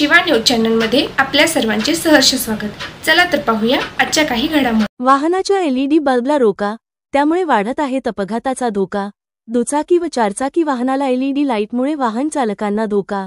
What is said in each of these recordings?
Shiva news channel मध्ये आपल्या सर्वांचे सहर्ष स्वागत। चला तर पाहूया आजच्या काही घडामोडी। वाहनाच्या एलईडी बल्बला रोका, त्यामुळे वाढत आहे अपघाताचा धोका। दुचाकी व चारचाकी वाहनाला एलईडी लाईटमुळे वाहन चालकांना धोका।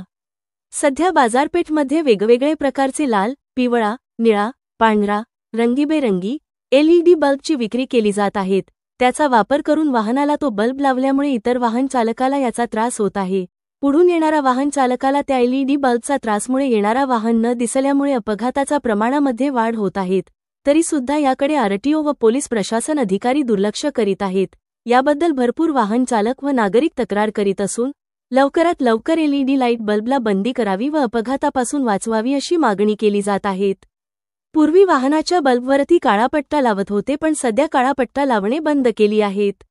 सध्या बाजारपेठमध्ये वेगवेगळे प्रकारचे लाल, पिवळा, निळा, पांढरा, रंगीबेरंगी एलईडी बल्बची विक्री केली जात आहेत। त्याचा वापर करून वाहनाला तो बल्ब लावल्यामुळे इतर वाहन चालकाला याचा त्रास होत आहे। पुढून येणारा वाहन चालकाला त्या एलईडी बल्बचा त्रासमुळे येणारा वाहन न दिसल्यामुळे अपघाताचा प्रमाणामध्ये वाढ होत आहेत। तरी सुद्धा याकडे आरटीओ व पोलीस प्रशासन अधिकारी दुर्लक्ष करीत आहेत। याबद्दल भरपूर वाहन चालक व नागरिक तक्रार करीत असून लवकरात लवकर एलईडी लाईट बल्बला बंदी करावी व अपघातापासून वाचवावी अशी मागणी केली जात आहे। पूर्वी वाहनाच्या बल्बवरती काळा पट्टा लावत होते, पण सध्या काळा पट्टा लावणे बंद केली आहेत।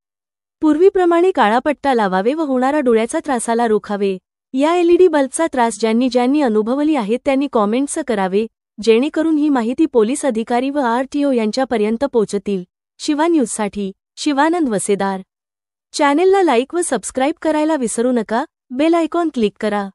पूर्वीप्रमाणे काळा पट्टा लावावे व होणारा डोळ्याचा त्रासाला रोखावे। या एलईडी बल्बचा त्रास ज्यांनी अनुभवली आहेत त्यांनी कॉमेंट्स करावे, जेणेकरून ही माहिती पोलीस अधिकारी व आरटीओ यांच्यापर्यंत पोहोचतील। शिवा न्यूजसाठी शिवानंद वसेदार। चॅनेलला लाईक व सबस्क्राईब करायला विसरू नका, बेल आयकॉन क्लिक करा।